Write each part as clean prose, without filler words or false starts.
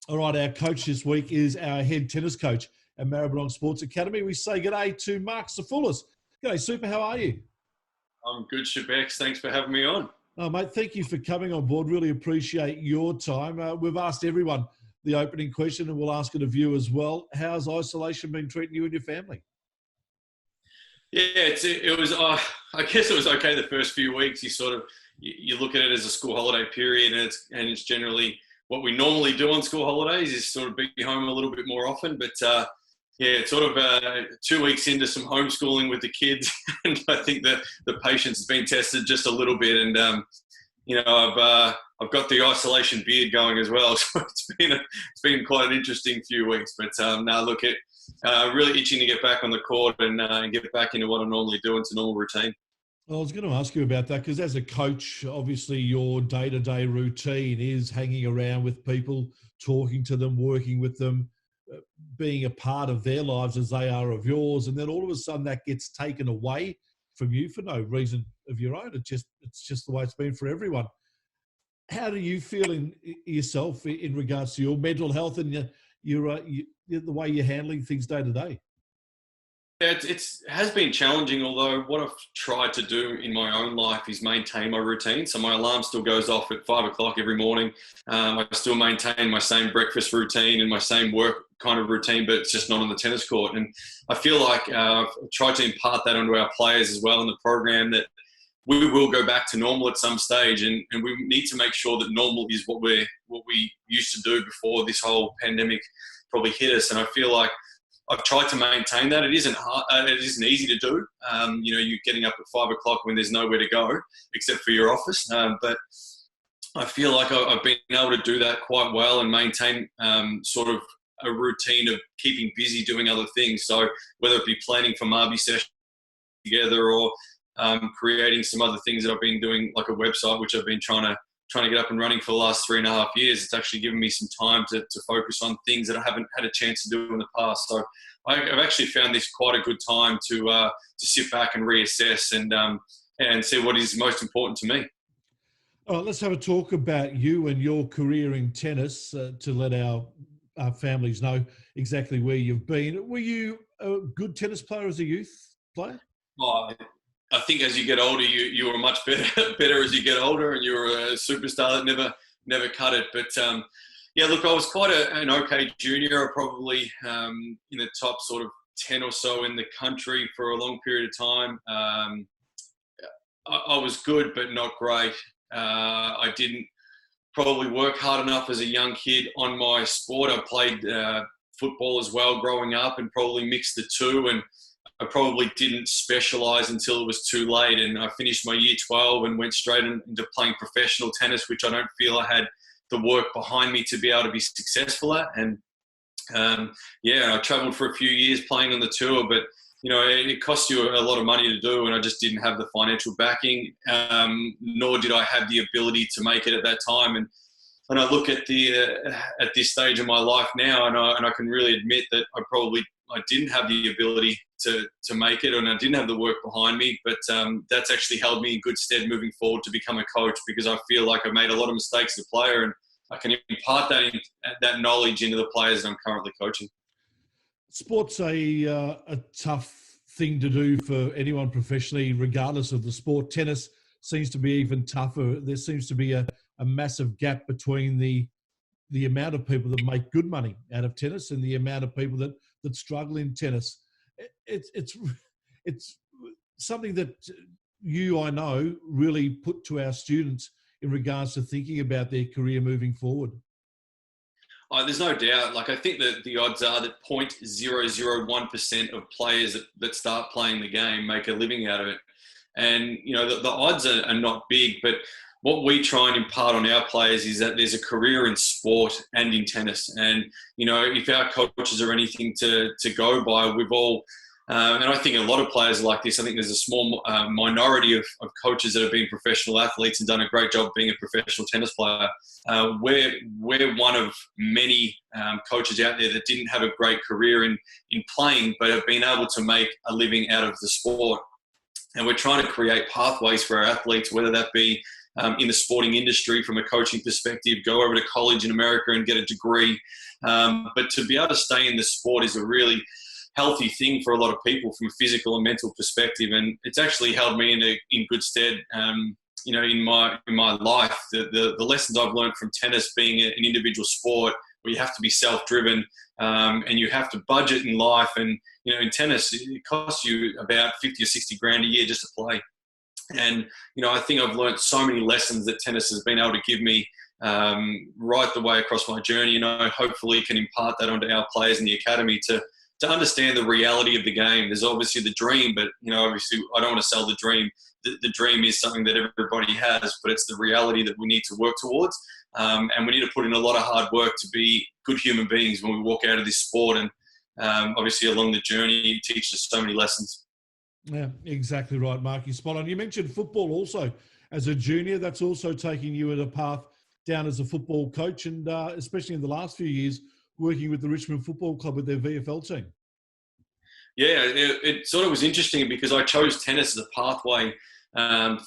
All right, our coach this week is our head tennis coach at Maribyrnong Sports Academy. We say g'day to Marc Sophoulis. G'day, Super. How are you? I'm good, Shebex. Thanks for having me on. Oh, mate, thank you for coming on board. Really appreciate your time. We've asked everyone the opening question, and we'll ask it of you as well. How's isolation been treating you and your family? Yeah, it was. I guess it was okay the first few weeks. You look at it as a school holiday period, and it's generally what we normally do on school holidays is sort of be home a little bit more often. But yeah, it's sort of 2 weeks into some homeschooling with the kids, and I think the patience has been tested just a little bit. And I've got the isolation beard going as well, so it's been quite an interesting few weeks. But now look at really itching to get back on the court and get back into what I normally do into normal routine. Well, I was going to ask you about that because as a coach, obviously your day-to-day routine is hanging around with people, talking to them, working with them, being a part of their lives as they are of yours. And then all of a sudden that gets taken away from you for no reason of your own. It's just the way it's been for everyone. How do you feel in yourself in regards to your mental health and the way you're handling things day to day? Yeah, it has been challenging, although what I've tried to do in my own life is maintain my routine. So my alarm still goes off at 5 o'clock every morning. I still maintain my same breakfast routine and my same work kind of routine, but it's just not on the tennis court. And I feel like I've tried to impart that onto our players as well in the program, that we will go back to normal at some stage, and we need to make sure that normal is what we used to do before this whole pandemic probably hit us. And I feel like I've tried to maintain that. It isn't hard. It isn't easy to do. You're getting up at 5 o'clock when there's nowhere to go except for your office. But I feel like I've been able to do that quite well and maintain sort of a routine of keeping busy doing other things. So whether it be planning for Marby sessions together or creating some other things that I've been doing, like a website, which I've been trying to get up and running for the last 3.5 years. It's actually given me some time to focus on things that I haven't had a chance to do in the past. So I've actually found this quite a good time to sit back and reassess and see what is most important to me. All right, let's have a talk about you and your career in tennis to let our families know exactly where you've been. Were you a good tennis player as a youth player? Oh, I think as you get older, you are much better as you get older, and you're a superstar that never cut it. But yeah, look, I was quite an okay junior, probably in the top sort of 10 or so in the country for a long period of time. I was good, but not great. I didn't probably work hard enough as a young kid on my sport. I played football as well growing up and probably mixed the two, and I probably didn't specialise until it was too late. And I finished my year 12 and went straight into playing professional tennis, which I don't feel I had the work behind me to be able to be successful at. And I travelled for a few years playing on the tour, but it costs you a lot of money to do, and I just didn't have the financial backing, nor did I have the ability to make it at that time. And I look at this stage of my life now, and I can really admit that I didn't have the ability to make it, and I didn't have the work behind me. But that's actually held me in good stead moving forward to become a coach, because I feel like I've made a lot of mistakes as a player, and I can impart that knowledge into the players that I'm currently coaching. Sport's a tough thing to do for anyone professionally, regardless of the sport. Tennis seems to be even tougher. There seems to be a massive gap between the amount of people that make good money out of tennis and the amount of people that struggle in tennis. It's something that I know, really put to our students in regards to thinking about their career moving forward. Oh, there's no doubt. Like, I think that the odds are that 0.001% of players that start playing the game make a living out of it. And, the odds are not big, but what we try and impart on our players is that there's a career in sport and in tennis. And, if our coaches are anything to go by, we've all, and I think a lot of players are like this. I think there's a small minority of coaches that have been professional athletes and done a great job being a professional tennis player. We're one of many coaches out there that didn't have a great career in playing, but have been able to make a living out of the sport. And we're trying to create pathways for our athletes, whether that be in the sporting industry from a coaching perspective, go over to college in America and get a degree. But to be able to stay in the sport is a really healthy thing for a lot of people from a physical and mental perspective. And it's actually held me in good stead, in my life. The lessons I've learned from tennis being an individual sport where you have to be self-driven, and you have to budget in life. And, in tennis, it costs you about 50 or 60 grand a year just to play. And, I think I've learned so many lessons that tennis has been able to give me right the way across my journey. Hopefully can impart that onto our players in the academy to understand the reality of the game. There's obviously the dream, but, obviously I don't want to sell the dream. The dream is something that everybody has, but it's the reality that we need to work towards. And we need to put in a lot of hard work to be good human beings when we walk out of this sport. And obviously along the journey, it teaches us so many lessons. Yeah, exactly right, Mark. You're spot on. You mentioned football also. As a junior, that's also taking you at a path down as a football coach, and especially in the last few years, working with the Richmond Football Club with their VFL team. Yeah, it sort of was interesting because I chose tennis as a pathway,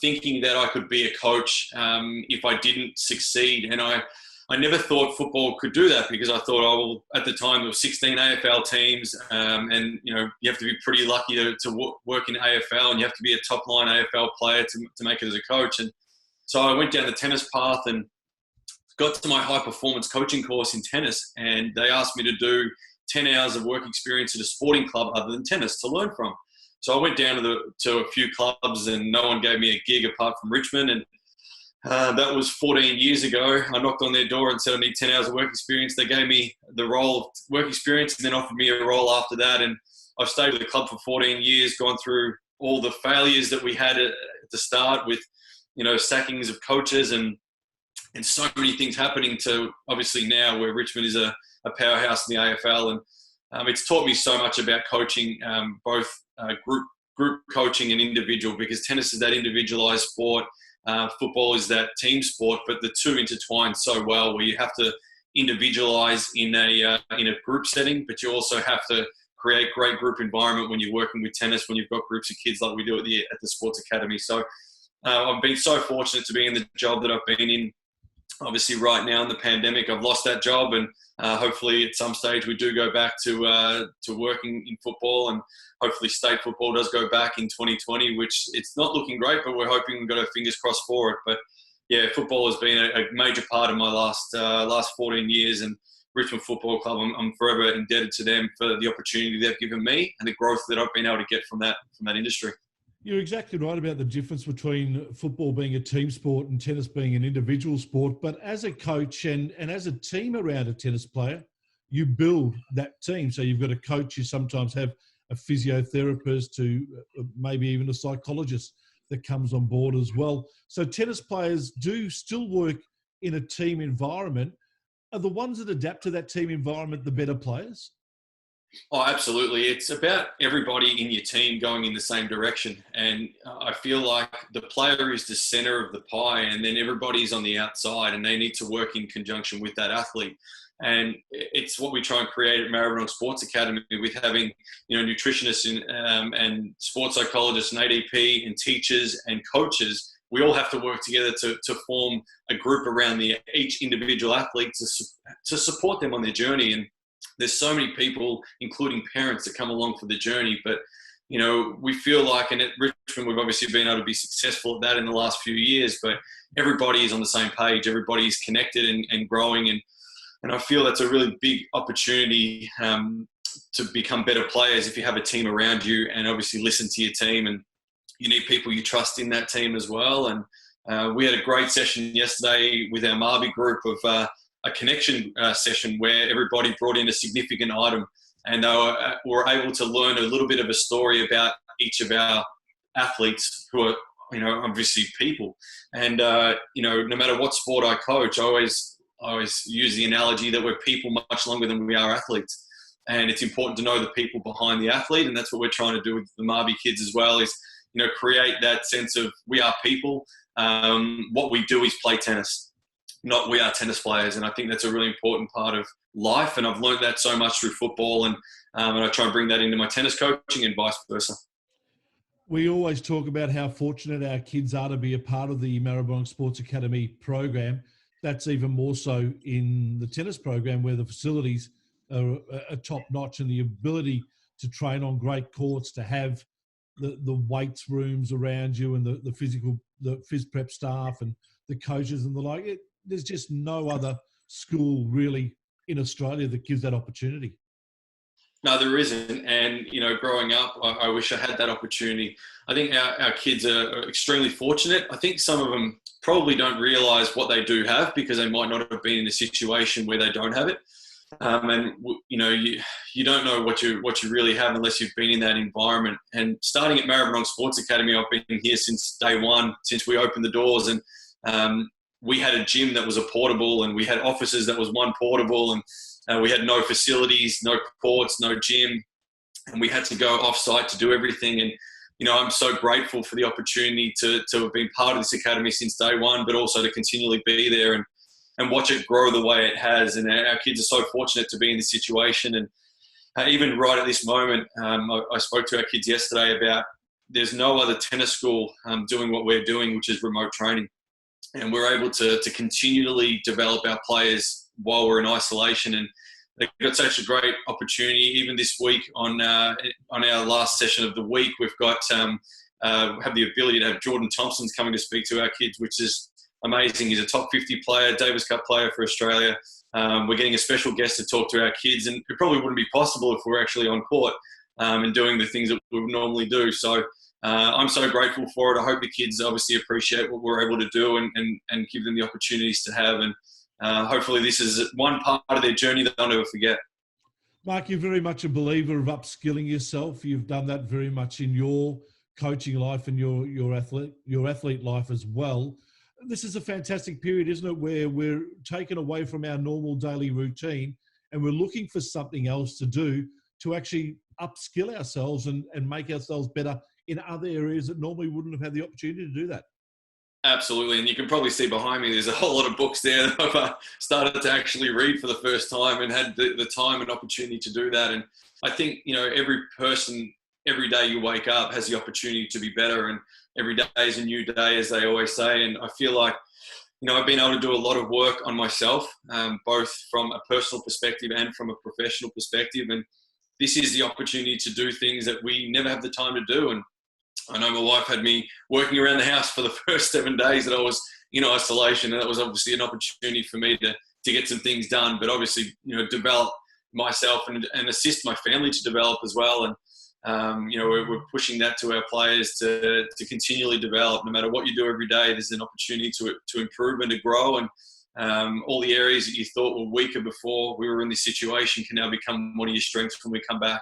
thinking that I could be a coach if I didn't succeed. And I never thought football could do that because I thought, at the time there were 16 AFL teams, and you have to be pretty lucky to work in AFL, and you have to be a top line AFL player to make it as a coach. And so I went down the tennis path and got to my high performance coaching course in tennis, and they asked me to do 10 hours of work experience at a sporting club other than tennis to learn from. So I went down to a few clubs, and no one gave me a gig apart from Richmond. And that was 14 years ago. I knocked on their door and said I need 10 hours of work experience. They gave me the role of work experience and then offered me a role after that. And I've stayed with the club for 14 years, gone through all the failures that we had at the start with, sackings of coaches and so many things happening to obviously now where Richmond is a powerhouse in the AFL. And it's taught me so much about coaching, both group coaching and individual, because tennis is that individualized sport. Football is that team sport, but the two intertwine so well where you have to individualize in a group setting, but you also have to create great group environment when you're working with tennis, when you've got groups of kids like we do at the Sports Academy. So I've been so fortunate to be in the job that I've been in. Obviously right now in the pandemic, I've lost that job, and hopefully at some stage we do go back to working in football, and hopefully state football does go back in 2020, which it's not looking great, but we're hoping we've got our fingers crossed for it. But yeah, football has been a major part of my last 14 years, and Richmond Football Club, I'm forever indebted to them for the opportunity they've given me and the growth that I've been able to get from that industry. You're exactly right about the difference between football being a team sport and tennis being an individual sport. But as a coach and as a team around a tennis player, you build that team. So you've got a coach, you sometimes have a physiotherapist, to maybe even a psychologist that comes on board as well. So tennis players do still work in a team environment. Are the ones that adapt to that team environment the better players? Oh, absolutely. It's about everybody in your team going in the same direction. And I feel like the player is the center of the pie, and then everybody's on the outside, and they need to work in conjunction with that athlete. And it's what we try and create at Maribyrnong Sports Academy with having, nutritionists and sports psychologists and ADP and teachers and coaches. We all have to work together to form a group around each individual athlete to support them on their journey. And there's so many people, including parents, that come along for the journey. But, we feel like, and at Richmond, we've obviously been able to be successful at that in the last few years, but everybody is on the same page. Everybody is connected and growing. And I feel that's a really big opportunity to become better players if you have a team around you and obviously listen to your team. And you need people you trust in that team as well. And we had a great session yesterday with our Marby group of a connection session where everybody brought in a significant item, and they were able to learn a little bit of a story about each of our athletes who are, obviously people. And, no matter what sport I coach, I always use the analogy that we're people much longer than we are athletes. And it's important to know the people behind the athlete. And that's what we're trying to do with the Marby kids as well, is, create that sense of we are people. What we do is play tennis, not we are tennis players. And I think that's a really important part of life. And I've learned that so much through football, and I try and bring that into my tennis coaching and vice versa. We always talk about how fortunate our kids are to be a part of the Maribyrnong Sports Academy program. That's even more so in the tennis program, where the facilities are top notch, and the ability to train on great courts, to have the weights rooms around you, and the phys prep staff and the coaches and the like. There's just no other school really in Australia that gives that opportunity. No, there isn't. And, growing up, I wish I had that opportunity. I think our kids are extremely fortunate. I think some of them probably don't realise what they do have, because they might not have been in a situation where they don't have it. You don't know what you really have unless you've been in that environment. And starting at Maribyrnong Sports Academy, I've been here since day one, since we opened the doors. And we had a gym that was a portable, and we had offices that was one portable, and we had no facilities, no courts, no gym, and we had to go off-site to do everything. And, I'm so grateful for the opportunity to have been part of this academy since day one, but also to continually be there and watch it grow the way it has. And our kids are so fortunate to be in this situation. And even right at this moment, I spoke to our kids yesterday about there's no other tennis school doing what we're doing, which is remote training. And we're able to continually develop our players while we're in isolation. And they've got such a great opportunity. Even this week on our last session of the week, we've got have the ability to have Jordan Thompson's coming to speak to our kids, which is amazing. He's a top 50 player, Davis Cup player for Australia. We're getting a special guest to talk to our kids, and it probably wouldn't be possible if we're actually on court and doing the things that we would normally do. So I'm so grateful for it. I hope the kids obviously appreciate what we're able to do and give them the opportunities to have. And hopefully this is one part of their journey that they'll never forget. Mark, you're very much a believer of upskilling yourself. You've done that very much in your coaching life and your athlete life as well. This is a fantastic period, isn't it, where we're taken away from our normal daily routine and we're looking for something else to do to actually upskill ourselves and make ourselves better in other areas that normally wouldn't have had the opportunity to do that. Absolutely. And you can probably see behind me, there's a whole lot of books there that I've started to actually read for the first time, and had the time and opportunity to do that. And I think, every person, every day you wake up has the opportunity to be better, and every day is a new day, as they always say. And I feel like, I've been able to do a lot of work on myself, both from a personal perspective and from a professional perspective. And this is the opportunity to do things that we never have the time to do. And I know my wife had me working around the house for the first 7 days that I was in isolation, and that was obviously an opportunity for me to get some things done, but obviously, develop myself and assist my family to develop as well. And, we're pushing that to our players to continually develop. No matter what you do every day, there's an opportunity to improve and to grow. And all the areas that you thought were weaker before we were in this situation can now become one of your strengths when we come back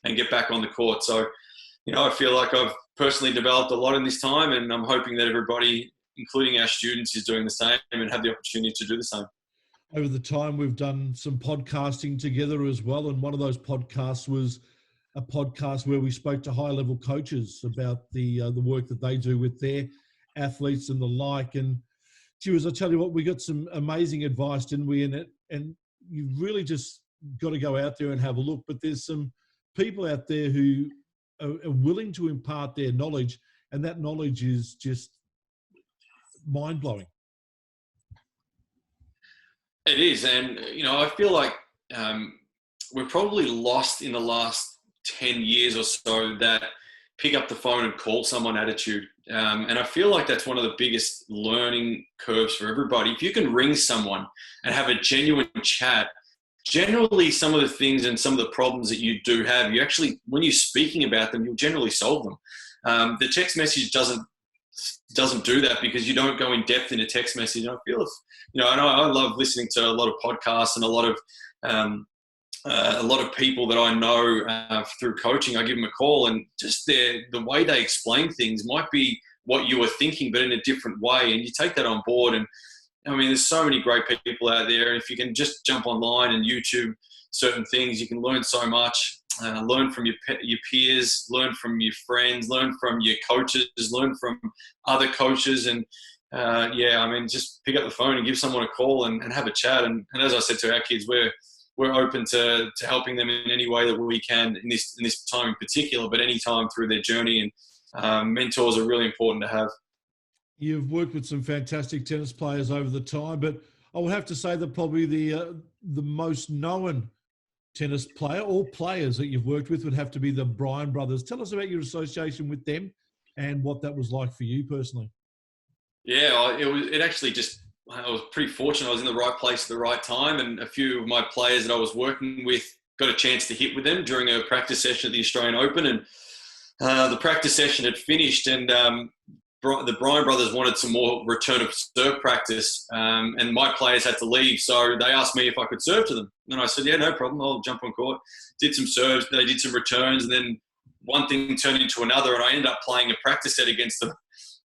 and get back on the court. So, I feel like I've personally developed a lot in this time, and I'm hoping that everybody, including our students, is doing the same and have the opportunity to do the same. Over the time, we've done some podcasting together as well, and one of those podcasts was a podcast where we spoke to high-level coaches about the work that they do with their athletes and the like. And geez, I tell you what, we got some amazing advice, didn't we? And you really just got to go out there and have a look. But there's some people out there who are willing to impart their knowledge, and that knowledge is just mind-blowing. It is. And, I feel like we're probably lost in the last 10 years or so that pick up the phone and call someone attitude. And I feel like that's one of the biggest learning curves for everybody. If you can ring someone and have a genuine chat, generally some of the things and some of the problems that you do have, you actually, when you're speaking about them, you'll generally solve them. The text message doesn't do that, because you don't go in depth in a text message. I feel I love listening to a lot of podcasts and a lot of people that I know through coaching. I give them a call, and just the way they explain things might be what you were thinking, but in a different way. And you take that on board. And I mean, there's so many great people out there. If you can just jump online and YouTube certain things, you can learn so much. Learn from your peers, learn from your friends, learn from your coaches, learn from other coaches. And just pick up the phone and give someone a call and have a chat. And as I said to our kids, we're open to helping them in any way that we can in this time in particular, but any time through their journey. And mentors are really important to have. You've worked with some fantastic tennis players over the time, but I would have to say that probably the most known tennis player or players that you've worked with would have to be the Bryan brothers. Tell us about your association with them and what that was like for you personally. Yeah, it actually just, I was pretty fortunate. I was in the right place at the right time, and a few of my players that I was working with got a chance to hit with them during a practice session at the Australian Open, and the practice session had finished, and the Bryan brothers wanted some more return of serve practice, and my players had to leave, so they asked me if I could serve to them, and I said, yeah, no problem, I'll jump on court. Did some serves, they did some returns, and then one thing turned into another, and I ended up playing a practice set against them.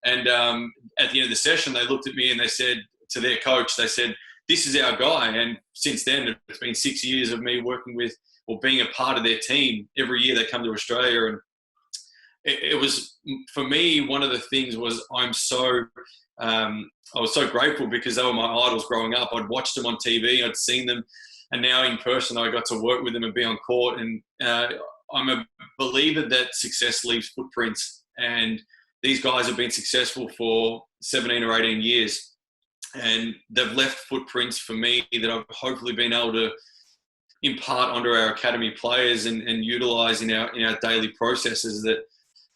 And at the end of the session, they looked at me and they said to their coach, they said, this is our guy. And since then, it's been 6 years of me working with or being a part of their team. Every year they come to Australia, and it was, for me, one of the things was I was so grateful because they were my idols growing up. I'd watched them on TV, I'd seen them, and now in person I got to work with them and be on court. And I'm a believer that success leaves footprints, and these guys have been successful for 17 or 18 years, and they've left footprints for me that I've hopefully been able to impart onto our academy players and utilize in our daily processes. That,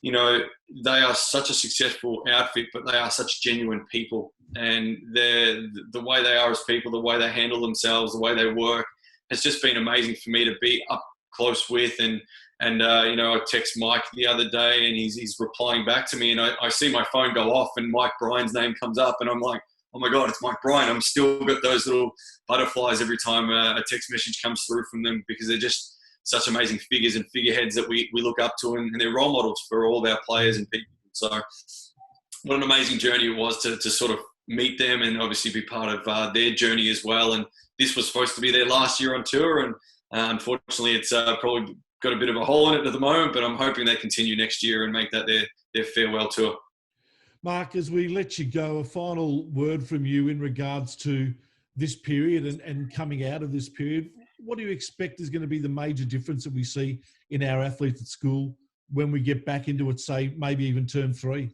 you know, they are such a successful outfit, but they are such genuine people, and the way they are as people, the way they handle themselves, the way they work, has just been amazing for me to be up close with. And you know, I text Mike the other day, and he's replying back to me, and I see my phone go off, and Mike Bryan's name comes up, and I'm like, oh my God, it's Mike Bryan. I'm still got those little butterflies every time a text message comes through from them, because they're just such amazing figures and figureheads that we look up to, and they're role models for all of our players and people. So what an amazing journey it was to sort of meet them and obviously be part of their journey as well. And this was supposed to be their last year on tour, and unfortunately it's probably got a bit of a hole in it at the moment, but I'm hoping they continue next year and make that their farewell tour. Mark, as we let you go, a final word from you in regards to this period and coming out of this period. What do you expect is going to be the major difference that we see in our athletes at school when we get back into it, say, maybe even term 3?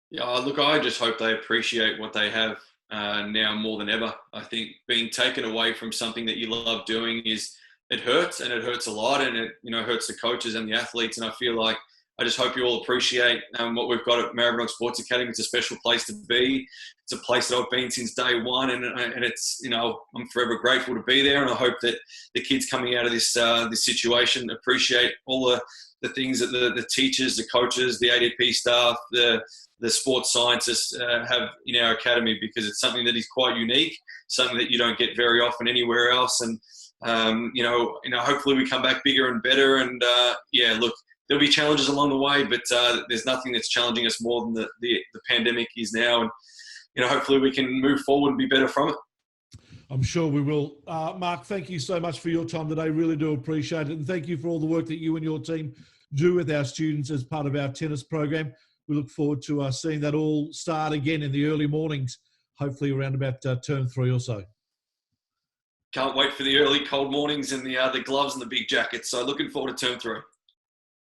Yeah, look, I just hope they appreciate what they have now more than ever. I think being taken away from something that you love doing it hurts, and it hurts a lot, and it, you know, hurts the coaches and the athletes. And I feel like I just hope you all appreciate what we've got at Maribyrnong Sports Academy. It's a special place to be. It's a place that I've been since day one, and it's, you know, I'm forever grateful to be there. And I hope that the kids coming out of this situation appreciate all the things that the teachers, the coaches, the ADP staff, the sports scientists have in our academy, because it's something that is quite unique, something that you don't get very often anywhere else. And you know, hopefully we come back bigger and better. And yeah, look, there'll be challenges along the way, but there's nothing that's challenging us more than the pandemic is now. And, you know, hopefully we can move forward and be better from it. I'm sure we will. Mark, thank you so much for your time today. Really do appreciate it. And thank you for all the work that you and your team do with our students as part of our tennis program. We look forward to seeing that all start again in the early mornings, hopefully around about term 3 or so. Can't wait for the early cold mornings and the gloves and the big jackets. So looking forward to term 3.